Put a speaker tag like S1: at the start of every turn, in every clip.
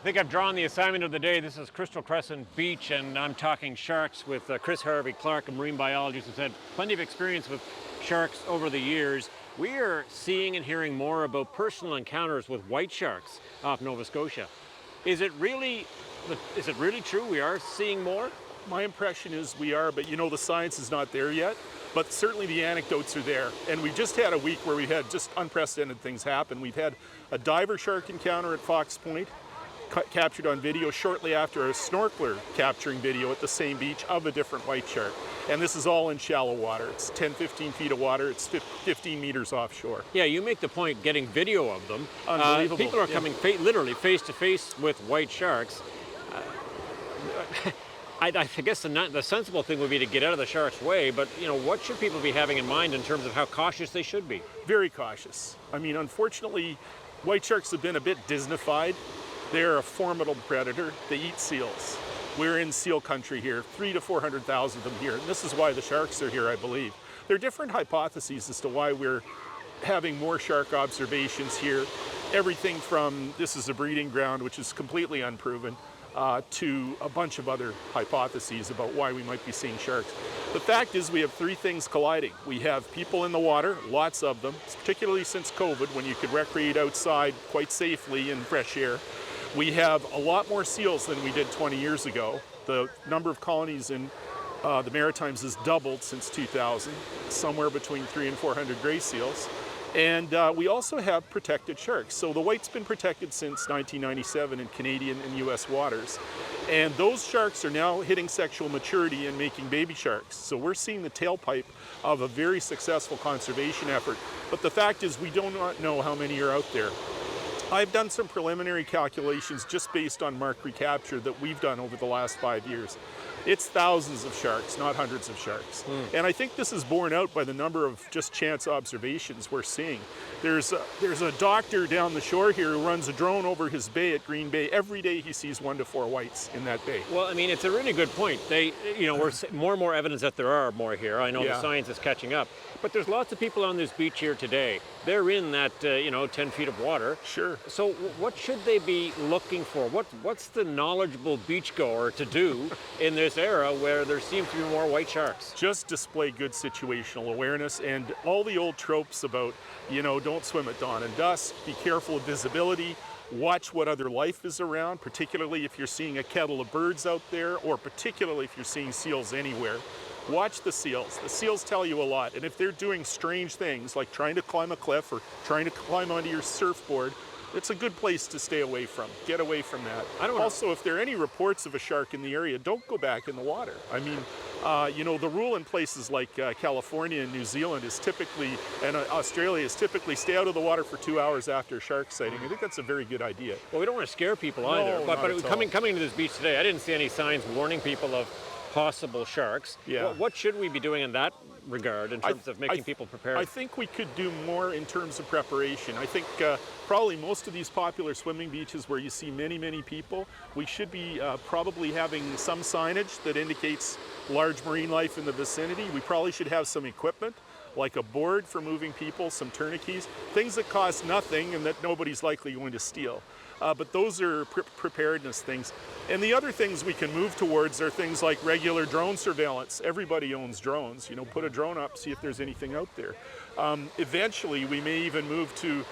S1: I think I've drawn the assignment of the day. This is Crystal Crescent Beach, and I'm talking sharks with Chris Harvey-Clark, a marine biologist who's had plenty of experience with sharks over the years. We are seeing and hearing more about personal encounters with white sharks off Nova Scotia. Is it really true we are seeing more?
S2: My impression is we are, but you know, the science is not there yet. But certainly the anecdotes are there. And we just had a week where we had just unprecedented things happen. We've had a diver shark encounter at Fox Point, captured on video shortly after a snorkeler capturing video at the same beach of a different white shark. And this is all in shallow water. It's 10, 15 feet of water. It's 15 meters offshore.
S1: Yeah, you make the point getting video of them.
S2: Unbelievable.
S1: People are coming literally face to face with white sharks. I guess the sensible thing would be to get out of the shark's way, but you know, what should people be having in mind in terms of how cautious they should be?
S2: Very cautious. I mean, unfortunately, white sharks have been a bit Disneyfied. They're a formidable predator. They eat seals. We're in seal country here, 300,000 to 400,000 of them here. And this is why the sharks are here, I believe. There are different hypotheses as to why we're having more shark observations here. Everything from this is a breeding ground, which is completely unproven, to a bunch of other hypotheses about why we might be seeing sharks. The fact is we have three things colliding. We have people in the water, lots of them, particularly since COVID, when you could recreate outside quite safely in fresh air. We have a lot more seals than we did 20 years ago. The number of colonies in the Maritimes has doubled since 2000, somewhere between 300 and 400 gray seals. And we also have protected sharks. So the white's been protected since 1997 in Canadian and US waters. And those sharks are now hitting sexual maturity and making baby sharks. So we're seeing the tailpipe of a very successful conservation effort. But the fact is we do not know how many are out there. I've done some preliminary calculations just based on mark recapture that we've done over the last 5 years. It's thousands of sharks, not hundreds of sharks. And I think this is borne out by the number of just chance observations we're seeing. There's a doctor down the shore here who runs a drone over his bay at Green Bay. Every day he sees 1 to 4 whites in that bay.
S1: Well, I mean, it's a really good point. We're more and more evidence that there are more here. I know the science is catching up. But there's lots of people on this beach here today. They're in that, 10 feet of water.
S2: Sure.
S1: So what should they be looking for? What's the knowledgeable beachgoer to do in this era where there seems to be more white sharks?
S2: Just display good situational awareness and all the old tropes about, don't swim at dawn and dusk, be careful of visibility, watch what other life is around, particularly if you're seeing a kettle of birds out there, or particularly if you're seeing seals anywhere. Watch the seals. The seals tell you a lot. And if they're doing strange things like trying to climb a cliff or trying to climb onto your surfboard, it's a good place to stay away from. Get away from that. Also, if there are any reports of a shark in the area, don't go back in the water. I mean, the rule in places like California and New Zealand is typically, and Australia is typically, stay out of the water for 2 hours after a shark sighting. I think that's a very good idea.
S1: Well, we don't want to scare people either.
S2: No,
S1: But coming to this beach today, I didn't see any signs warning people of possible sharks.
S2: Yeah.
S1: What should we be doing in that regard in terms of making people prepared?
S2: I think we could do more in terms of preparation. I think probably most of these popular swimming beaches where you see many, many people, we should be probably having some signage that indicates large marine life in the vicinity. We probably should have some equipment, like a board for moving people, some tourniquets, things that cost nothing and that nobody's likely going to steal. But those are preparedness things. And the other things we can move towards are things like regular drone surveillance. Everybody owns drones. Put a drone up, see if there's anything out there. Eventually, we may even move to,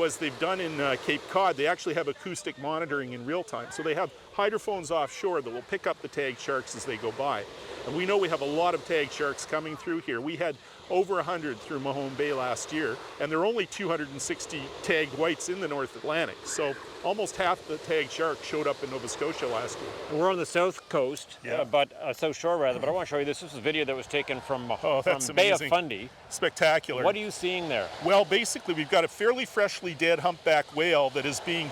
S2: as they've done in Cape Cod, they actually have acoustic monitoring in real time. So they have hydrophones offshore that will pick up the tagged sharks as they go by. And we know we have a lot of tagged sharks coming through here. We had over 100 through Mahone Bay last year, and there are only 260 tagged whites in the North Atlantic. So almost half the tagged sharks showed up in Nova Scotia last year.
S1: We're on the south coast, south shore rather, but I want to show you this. This is a video that was taken from Bay of Fundy.
S2: Spectacular.
S1: What are you seeing there?
S2: Well, basically we've got a fairly freshly dead humpback whale that is being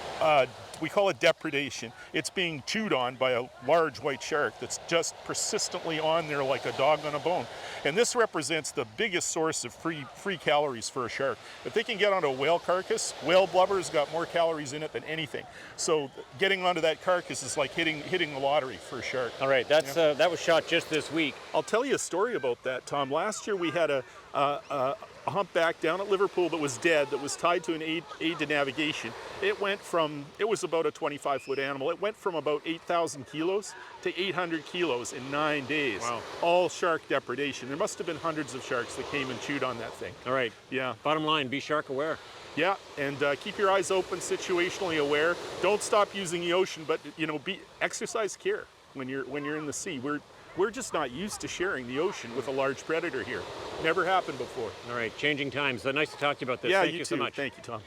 S2: we call it depredation. It's being chewed on by a large white shark that's just persistently on there like a dog on a bone. And this represents the biggest source of free calories for a shark. If they can get onto a whale carcass, whale blubber's got more calories in it than anything. So getting onto that carcass is like hitting the lottery for a shark.
S1: All right, that was shot just this week.
S2: I'll tell you a story about that, Tom. Last year we had a a humpback down at Liverpool that was dead, that was tied to an aid to navigation. It was about a 25-foot animal. It went from about 8,000 kilos to 800 kilos in 9 days.
S1: Wow.
S2: All shark depredation. There must have been hundreds of sharks that came and chewed on that thing.
S1: All right.
S2: Yeah.
S1: Bottom line, be shark aware.
S2: Yeah, and keep your eyes open, situationally aware. Don't stop using the ocean, but exercise care when you're in the sea. We're just not used to sharing the ocean with a large predator here. Never happened before.
S1: All right, changing times. Nice to talk to you about this.
S2: Yeah,
S1: Thank you so
S2: too.
S1: much.
S2: Thank you, Tom.